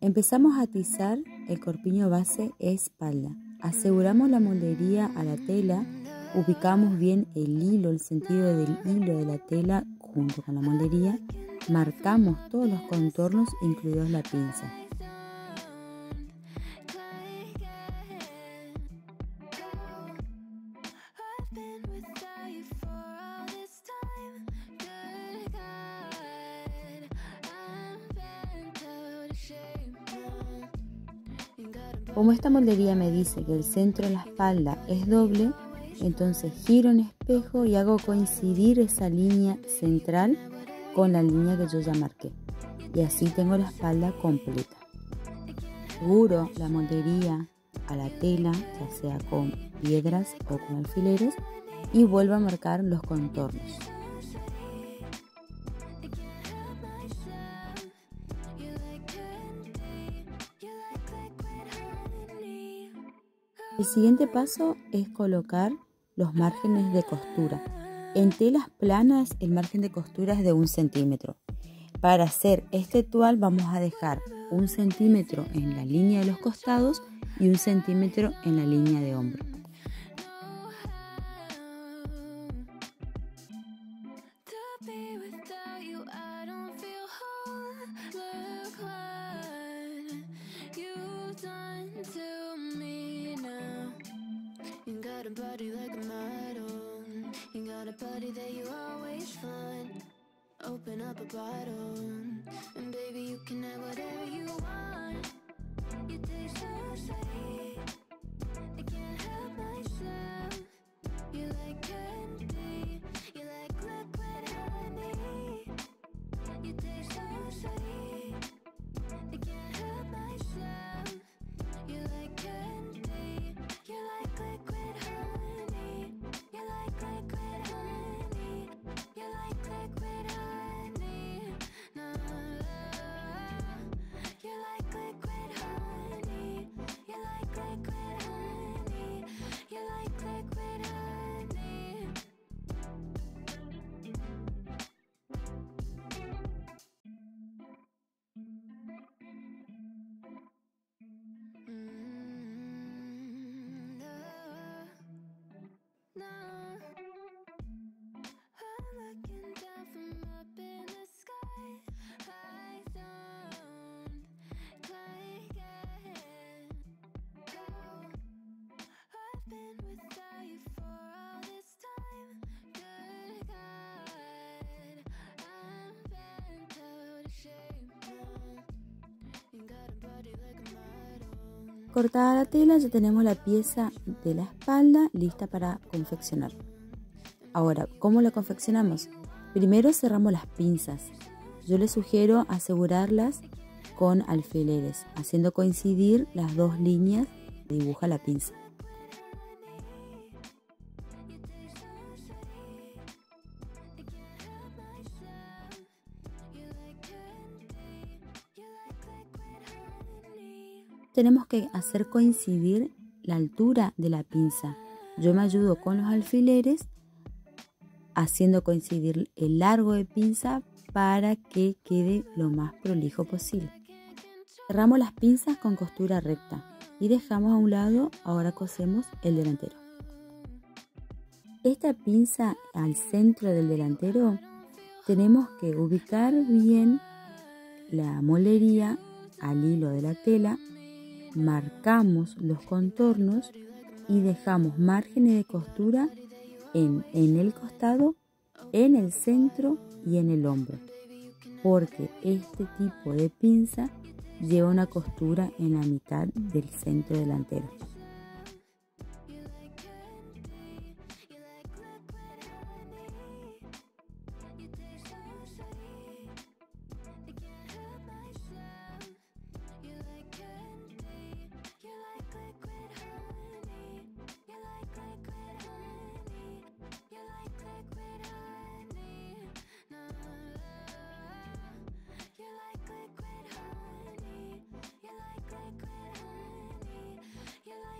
Empezamos a atizar el corpiño base e espalda. Aseguramos la moldería a la tela, ubicamos bien el hilo, el sentido del hilo de la tela junto con la moldería, marcamos todos los contornos incluidos la pinza. Como esta moldería me dice que el centro de la espalda es doble, entonces giro en espejo y hago coincidir esa línea central con la línea que yo ya marqué. Y así tengo la espalda completa. Seguro la moldería a la tela, ya sea con piedras o con alfileres, y vuelvo a marcar los contornos. El siguiente paso es colocar los márgenes de costura. En telas planas el margen de costura es de 1 centímetro. Para hacer este tual vamos a dejar 1 centímetro en la línea de los costados y 1 centímetro en la línea de hombro. Open up a bottle, and baby you can have whatever you want. You taste so sweet, I can't help myself. You like candy, you like liquid honey. You taste so sweet, I can't help myself. You like candy, you like liquid honey. You like liquid honey, you like liquid honey. Cortada la tela, ya tenemos la pieza de la espalda lista para confeccionar. Ahora, ¿cómo la confeccionamos? Primero cerramos las pinzas. Yo les sugiero asegurarlas con alfileres, haciendo coincidir las dos líneas que dibuja la pinza. Tenemos que hacer coincidir la altura de la pinza. Yo me ayudo con los alfileres haciendo coincidir el largo de pinza para que quede lo más prolijo posible. Cerramos las pinzas con costura recta y dejamos a un lado. Ahora cosemos el delantero. Esta pinza al centro del delantero tenemos que ubicar bien la moldería al hilo de la tela. Marcamos los contornos y dejamos márgenes de costura en el costado, en el centro y en el hombro, porque este tipo de pinza lleva una costura en la mitad del centro delantero. You like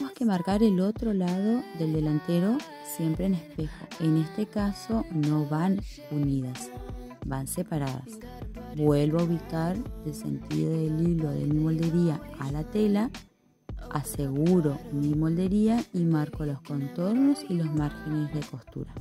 tenemos que marcar el otro lado del delantero siempre en espejo. En este caso no van unidas, van separadas. Vuelvo a ubicar el sentido del hilo de mi moldería a la tela, aseguro mi moldería y marco los contornos y los márgenes de costura.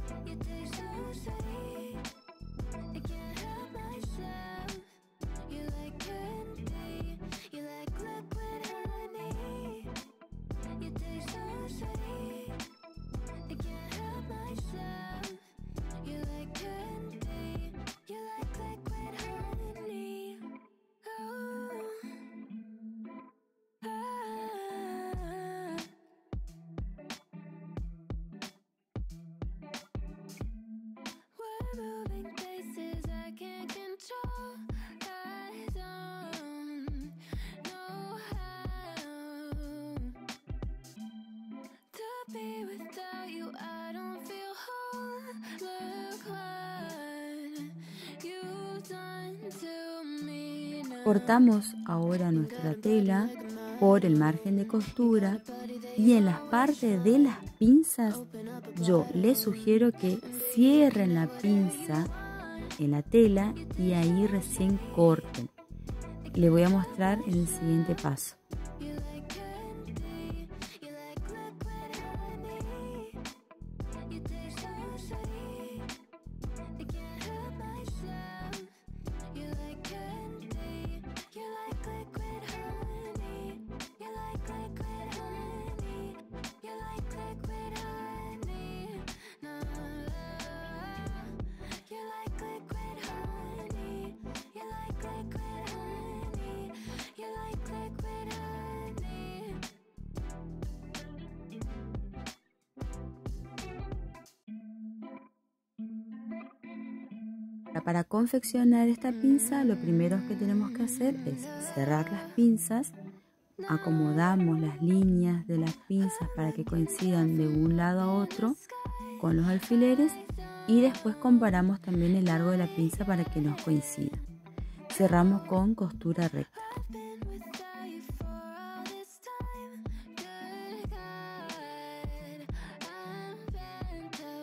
Cortamos ahora nuestra tela por el margen de costura y en las partes de las pinzas yo les sugiero que cierren la pinza en la tela y ahí recién corten. Les voy a mostrar en el siguiente paso. Para confeccionar esta pinza, lo primero que tenemos que hacer es cerrar las pinzas, acomodamos las líneas de las pinzas para que coincidan de un lado a otro con los alfileres y después comparamos también el largo de la pinza para que nos coincida. Cerramos con costura recta.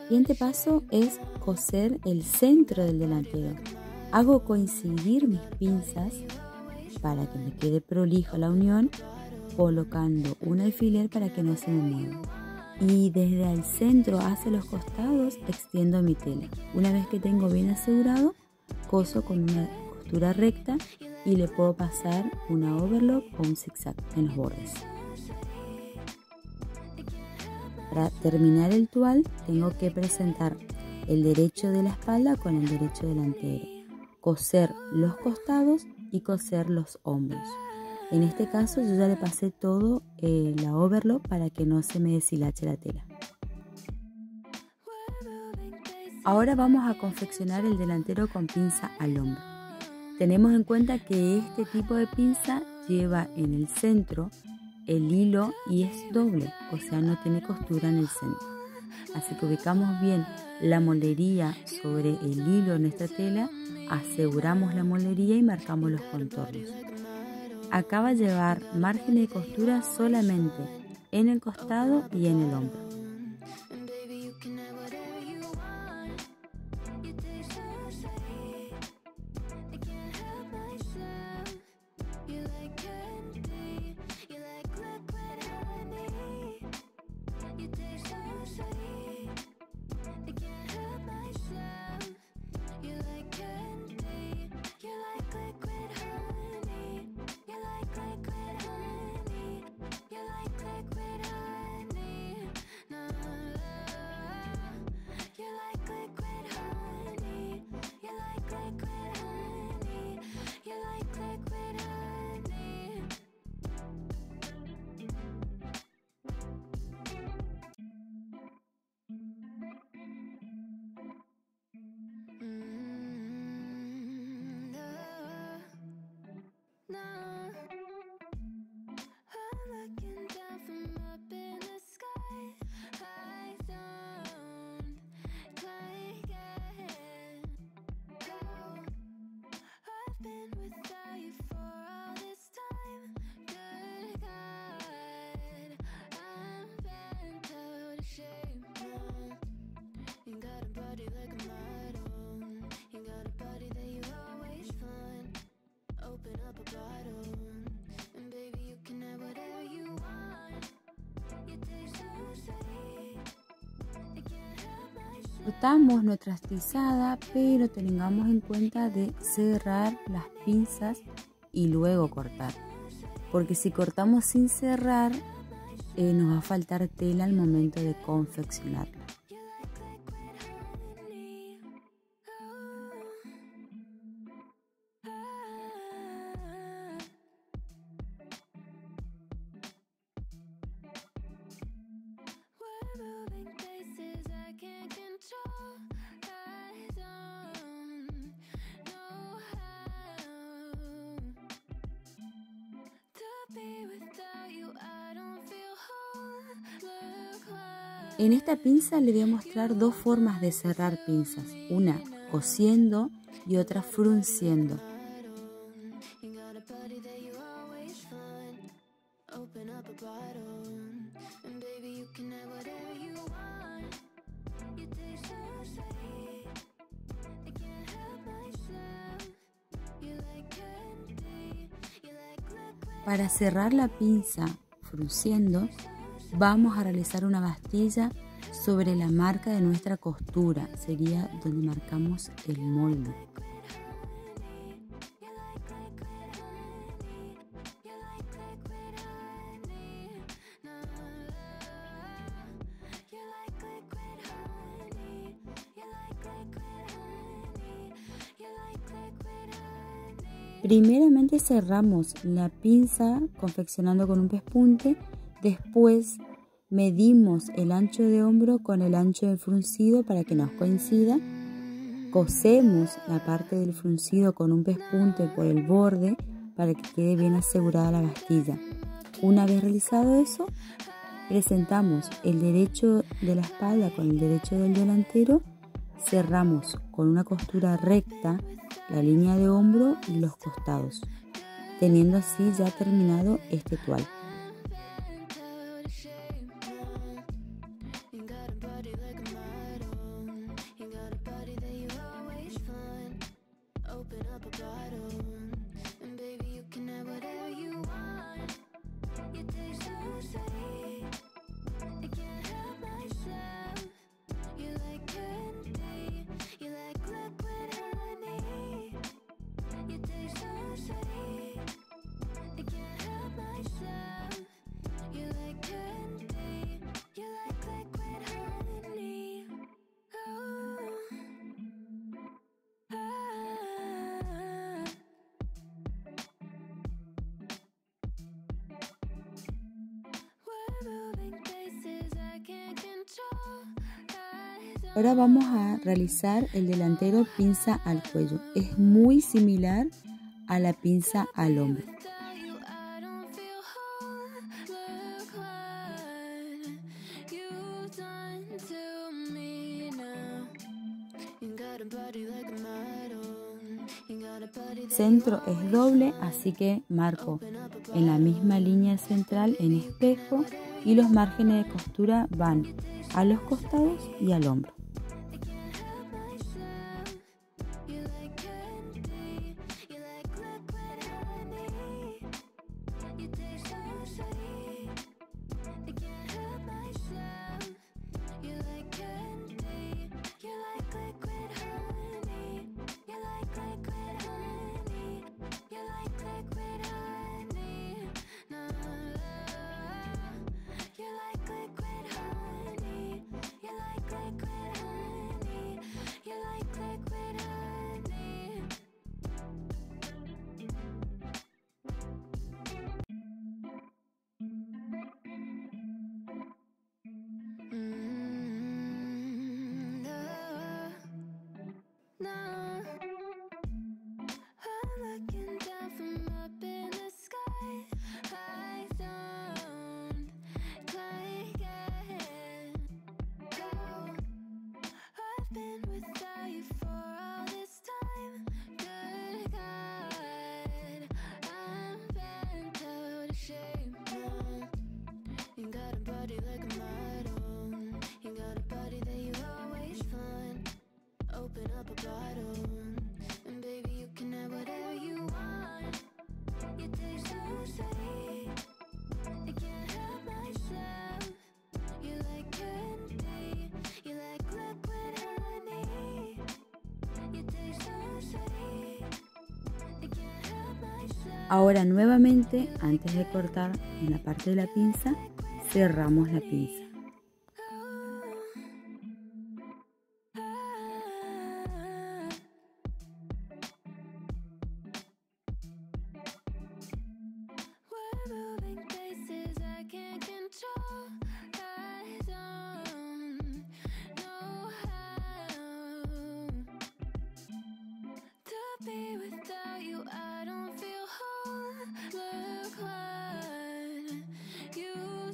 El siguiente paso es coser el centro del delantero. Hago coincidir mis pinzas para que me quede prolijo la unión, colocando un alfiler para que no se me mueva. Y desde el centro hacia los costados extiendo mi tela. Una vez que tengo bien asegurado, coso con una costura recta y le puedo pasar una overlock o un zigzag en los bordes. Para terminar el tual tengo que presentar el derecho de la espalda con el derecho delantero, coser los costados y coser los hombros. En este caso yo ya le pasé todo la overlock para que no se me deshilache la tela. Ahora vamos a confeccionar el delantero con pinza al hombro. Tenemos en cuenta que este tipo de pinza lleva en el centro el hilo y es doble, o sea no tiene costura en el centro. Así que ubicamos bien la moldería sobre el hilo en esta tela, aseguramos la moldería y marcamos los contornos. Acá va a llevar margen de costura solamente en el costado y en el hombro. disfrutamos nuestra tizada, pero tengamos en cuenta de cerrar las pinzas y luego cortar. Porque si cortamos sin cerrar, nos va a faltar tela al momento de confeccionarla. En esta pinza le voy a mostrar dos formas de cerrar pinzas, una cosiendo y otra frunciendo. Para cerrar la pinza frunciendo, vamos a realizar una bastilla sobre la marca de nuestra costura, sería donde marcamos el molde. Primeramente cerramos la pinza confeccionando con un pespunte, después medimos el ancho de hombro con el ancho del fruncido para que nos coincida, cosemos la parte del fruncido con un pespunte por el borde para que quede bien asegurada la bastilla. Una vez realizado eso, presentamos el derecho de la espalda con el derecho del delantero, cerramos con una costura recta la línea de hombro y los costados, teniendo así ya terminado este tual. Ahora vamos a realizar el delantero pinza al cuello. Es muy similar a la pinza al hombro. Centro es doble, así que marco en la misma línea central en espejo y los márgenes de costura van a los costados y al hombro. Ahora nuevamente, antes de cortar en la parte de la pinza, cerramos la pinza.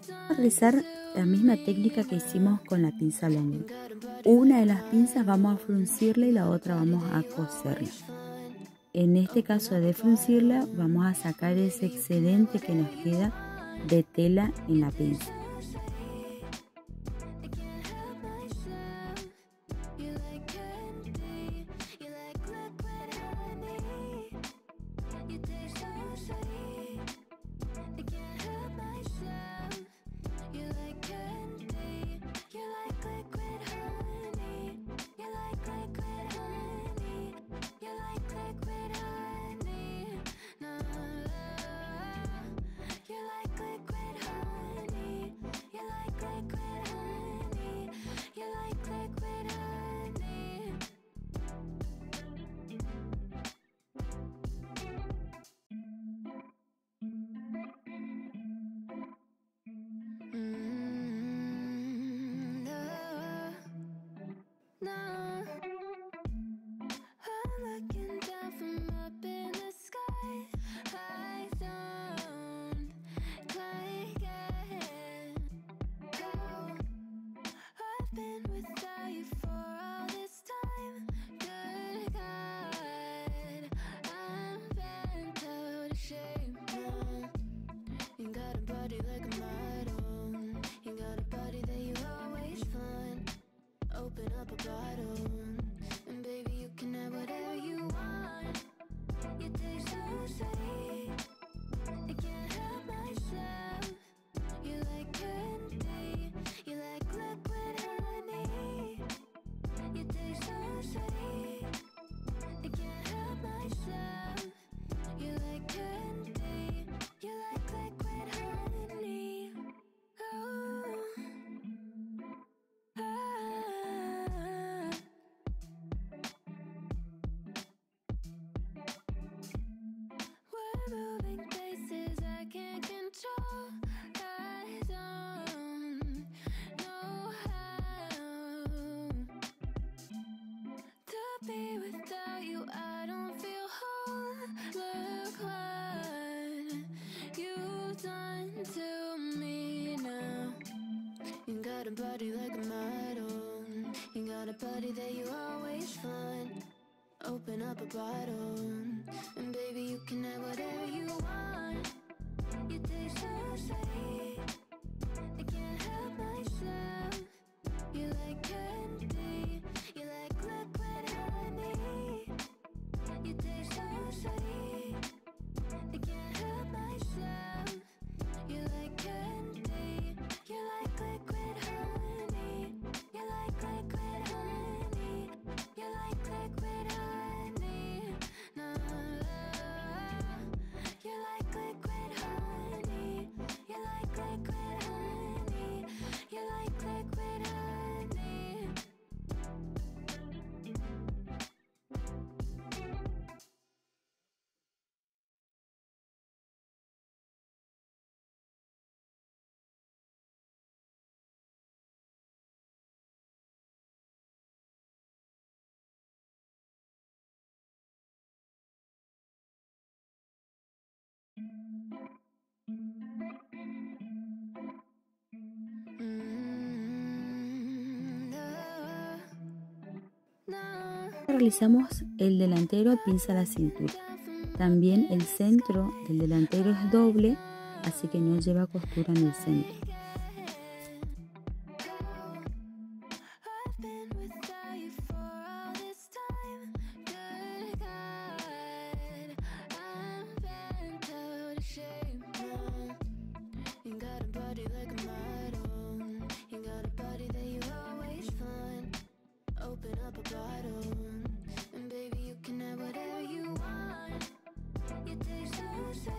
Vamos a realizar la misma técnica que hicimos con la pinza blending. Una de las pinzas vamos a fruncirla y la otra vamos a coserla. En este caso de fruncirla vamos a sacar ese excedente que nos queda de tela en la pinza. Body like a model, you got a body that you always find. Open up a bottle, and baby you can have whatever you want. You taste so sweet, I can't help myself. You like candy, you like liquid honey. You taste so sweet, I can't help myself. You like candy, you like liquid honey. You like liquid honey. You like liquid honey. No, you like liquid honey. You like liquid honey. You like liquid honey. Realizamos el delantero pinza la cintura. También el centro del delantero es doble, así que no lleva costura en el centro. You taste so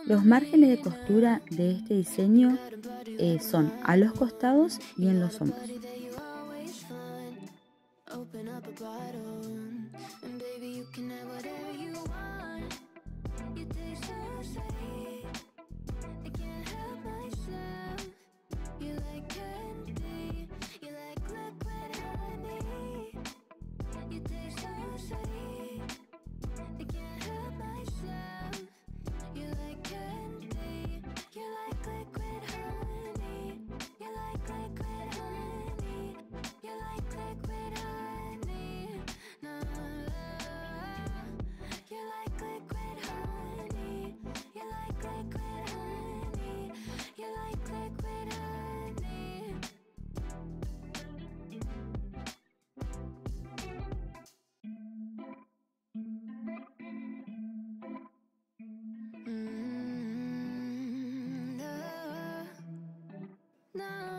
Los márgenes de costura de este diseño son a los costados y en los hombros. Open up a bottle, and baby, you can have whatever you want. You taste so sweet, I can't help myself. You like candy, you like liquid honey. You taste so sweet, I can't help myself. You like candy, you like liquid honey. You like liquid honey, you like liquid honey. No, you like liquid honey, you like liquid honey, you like liquid honey.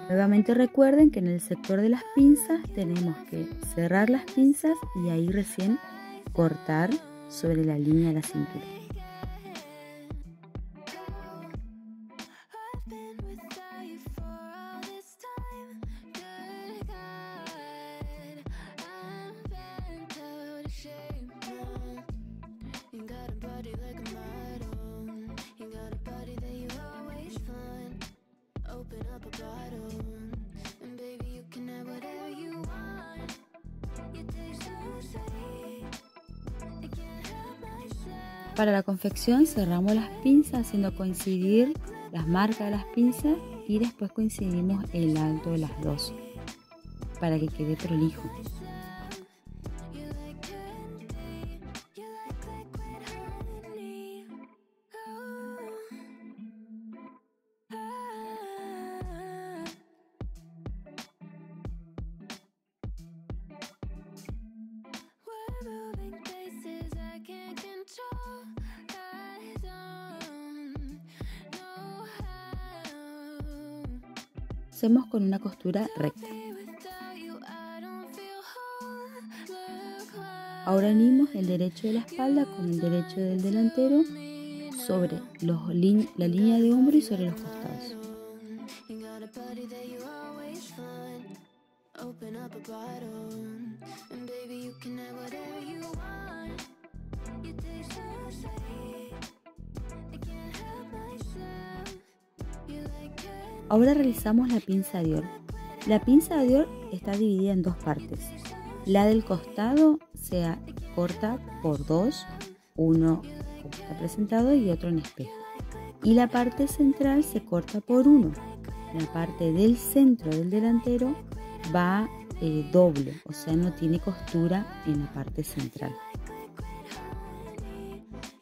Nuevamente recuerden que en el sector de las pinzas tenemos que cerrar las pinzas y ahí recién cortar sobre la línea de la cintura. I've been without you for all this time. Good God, I'm bent out of shape now. You got a body like a model. You got a body that you always find. Open up a bottle, and baby, you can have whatever you want. You taste so sweet, I can't help myself. Para la confección cerramos las pinzas haciendo coincidir las marcas de las pinzas y después coincidimos el alto de las dos para que quede prolijo. You like candy, you like liquid honey. We're moving places I can't control. I don't know how. Hacemos con una costura recta. Without you, I don't feel whole. Look what Ahora unimos el derecho de la espalda con el derecho del delantero sobre la línea de hombro y sobre los costados. you got a body that you always find. Open up a bottle, and baby, you can have whatever you want. You taste so sweet, I can't help myself. You like candy. Ahora realizamos la pinza Dior. La pinza Dior está dividida en dos partes. La del costado se corta por dos, uno como está presentado y otro en espejo. Y la parte central se corta por uno. La parte del centro del delantero va doble, o sea, no tiene costura en la parte central.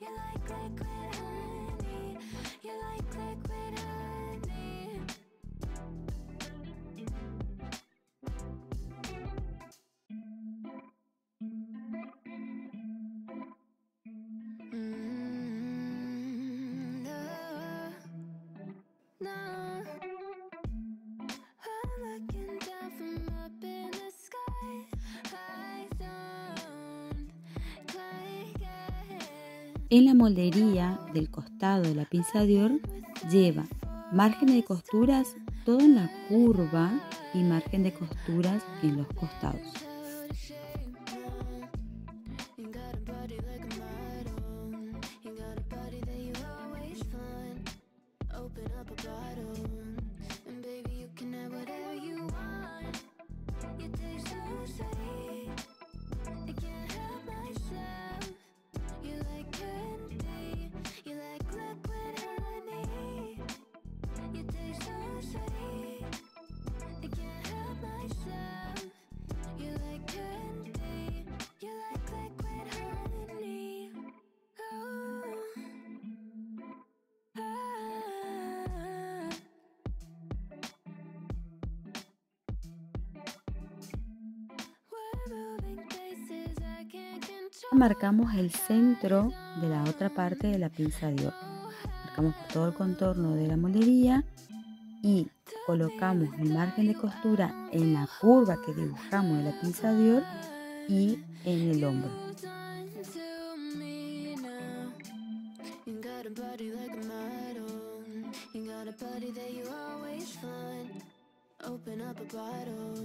You like liquid honey, you like liquid honey. No. I'm looking down from up in the sky. I don't quite get. En la moldería del costado de la pinza Dior lleva margen de costuras todo en la curva y margen de costuras en los costados. You got a body like a model. You got a body that you always find. Open up a bottle, and baby, you can have whatever you want. You taste so sweet, I can't help myself. You like candy, you like liquid honey. You taste so sweet, I can't help myself. You like candy, you like liquid honey. We're moving places I can't control. Marcamos el centro de la otra parte de la pinza Dior. Marcamos todo el contorno de la moldería y colocamos el margen de costura en la curva que dibujamos de la pinza Dior y en el hombro. Done to me now. You got a body like a model. got a body that you always find. Open up a bottle,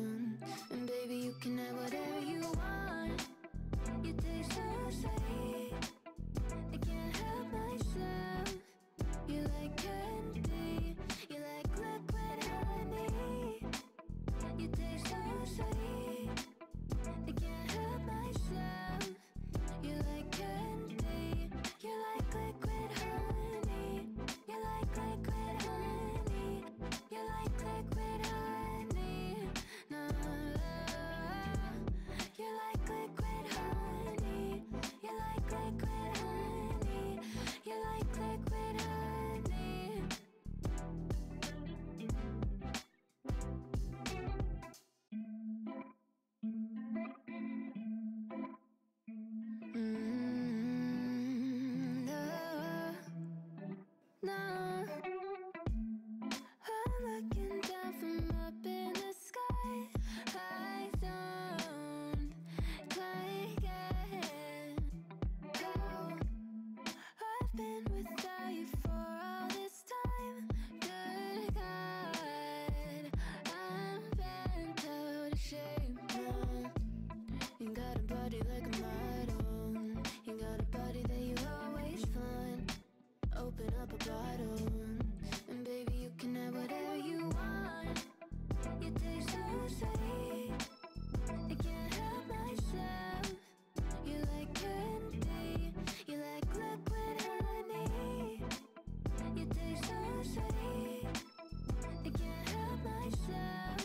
and baby you can have whatever you want. You taste so sweet, I can't help myself. You like candy, you like liquid honey. You taste so sweet, I can't help myself. You like candy, you like liquid honey. You like liquid honey. You like liquid honey. No, you like liquid honey. You like liquid honey. You like liquid honey. No, I'm looking down from up in the sky. I don't like it. Oh, I've been without you for all this time. Good God, I'm bent out of shape now. You got a body like a model. You got a body that you always find. Open up a bottle, and baby you can have whatever you want. You taste so sweet, I can't help myself. You like candy, you like liquid honey. You taste so sweet, I can't help myself.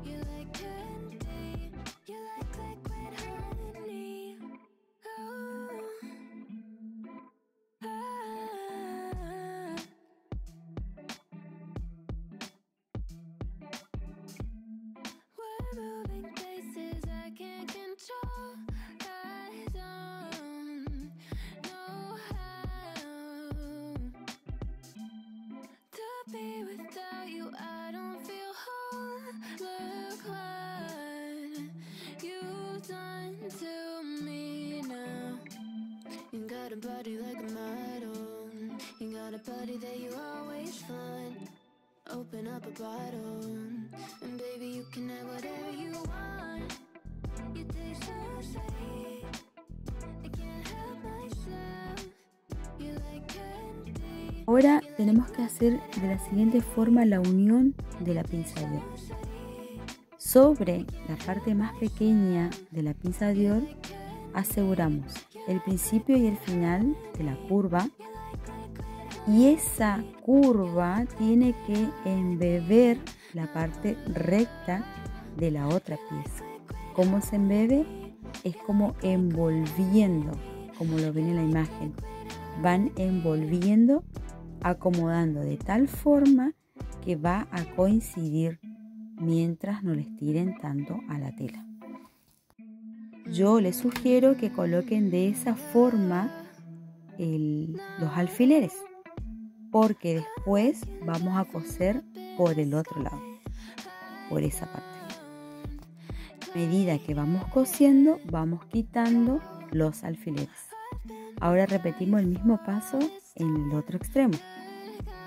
You like candy, you like liquid honey. Oh, ah. We're moving places I can't control. I don't know how to be without you. I don't feel whole. Look what you've done to me now. You got a body like a model. You got a body that you always find. Open up a bottle, and baby you can have whatever you want. You taste so sweet, I can't help myself. You like candy. Ahora tenemos que hacer de la siguiente forma la unión de la pinza Dior. Sobre la parte más pequeña de la pinza Dior aseguramos el principio y el final de la curva, y esa curva tiene que embeber la parte recta de la otra pieza. ¿Cómo se embebe? Es como envolviendo, como lo ven en la imagen. Van envolviendo, acomodando de tal forma que va a coincidir mientras no les tiren tanto a la tela. Yo les sugiero que coloquen de esa forma los alfileres, porque después vamos a coser por el otro lado, por esa parte. A medida que vamos cosiendo, vamos quitando los alfileres. Ahora repetimos el mismo paso en el otro extremo.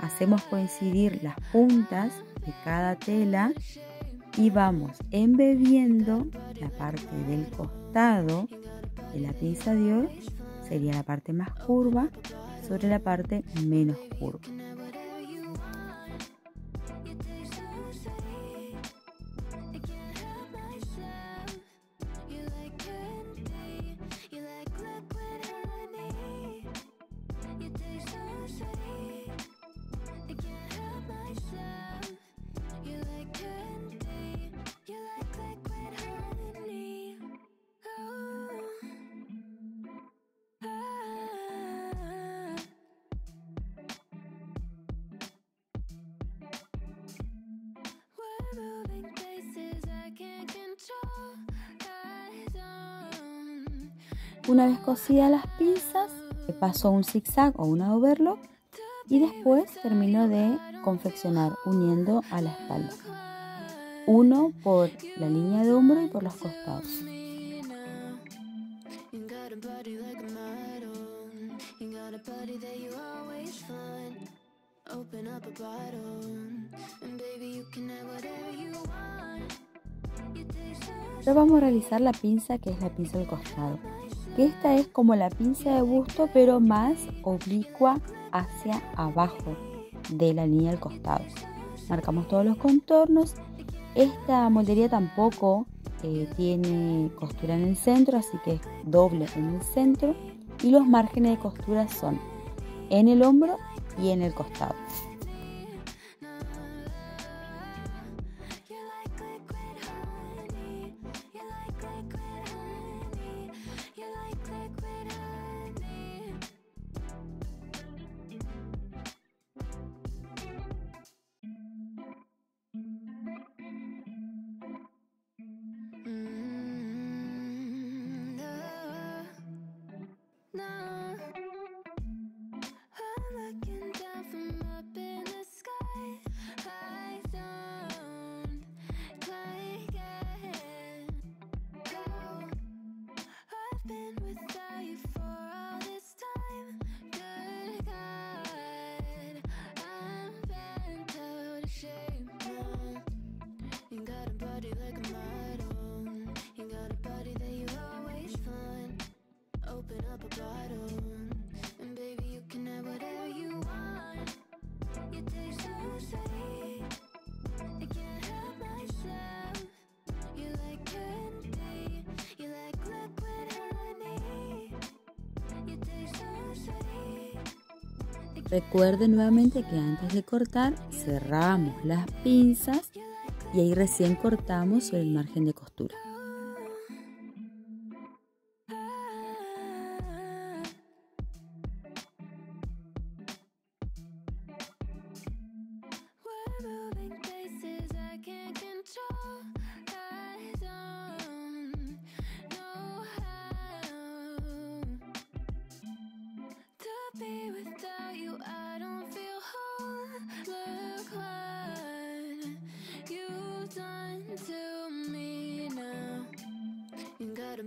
Hacemos coincidir las puntas de cada tela y vamos embebiendo la parte del costado de la pinza Dior, sería la parte más curva, sobre la parte menos curva. Una vez cosidas las pinzas, paso un zigzag o una overlock y después termino de confeccionar uniendo a la espalda. Uno por la línea de hombro y por los costados. Open up a bottle, and baby you can have whatever you want. You taste so Ahora vamos a realizar la pinza, que es la pinza del costado, que esta es como la pinza de busto pero más oblicua hacia abajo de la línea del costado. Marcamos todos los contornos. Esta moldería tampoco tiene costura en el centro, así que es doble en el centro, y los márgenes de costura son en el hombro y en el costado. Recuerden nuevamente que antes de cortar cerramos las pinzas y ahí recién cortamos sobre el margen de costura.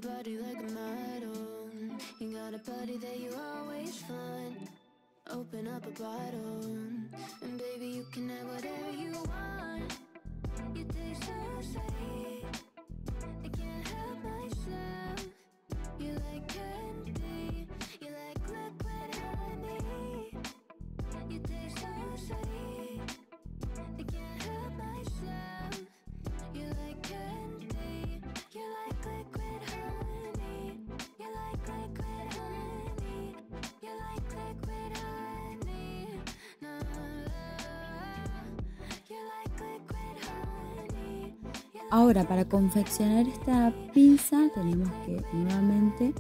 Body like a model, you got a body that you always find. Open up a bottle, and baby you can have whatever you want. You taste so sweet, I can't help myself. You like candy, you like liquid honey. You taste so sweet, I can't help myself. You like candy, you like liquid honey. You like liquid honey. You like liquid honey. No, you like liquid honey. Ahora, para confeccionar esta pinza tenemos que nuevamente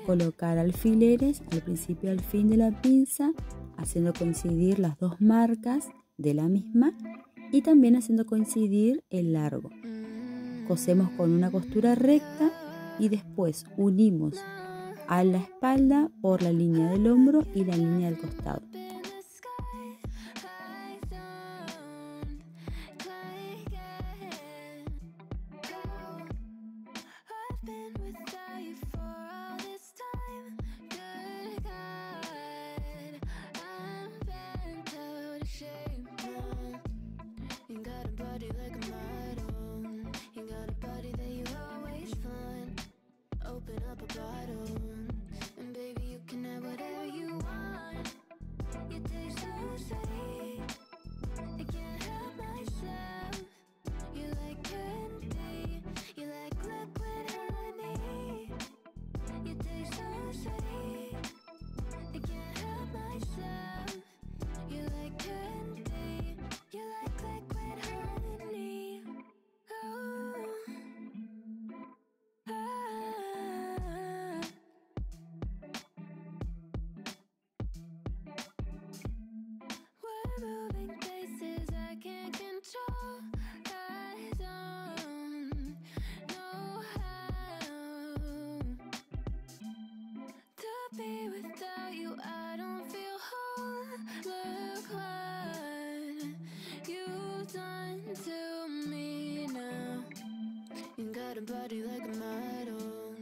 colocar alfileres al principio y al fin de la pinza, haciendo coincidir las dos marcas de la misma y también haciendo coincidir el largo. Cosemos con una costura recta y después unimos a la espalda por la línea del hombro y la línea del costado. Open up a bottle, and baby you can have whatever you want. You taste so sweet, I can't help myself. You like candy, you like liquid honey. You taste so sweet, I can't help myself. You like candy, you like liquid honey. Oh. A body like a model,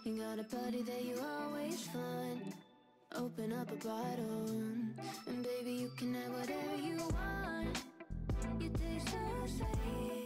you got a body that you always find. open up a bottle, and baby, you can have whatever you want. You taste so sweet.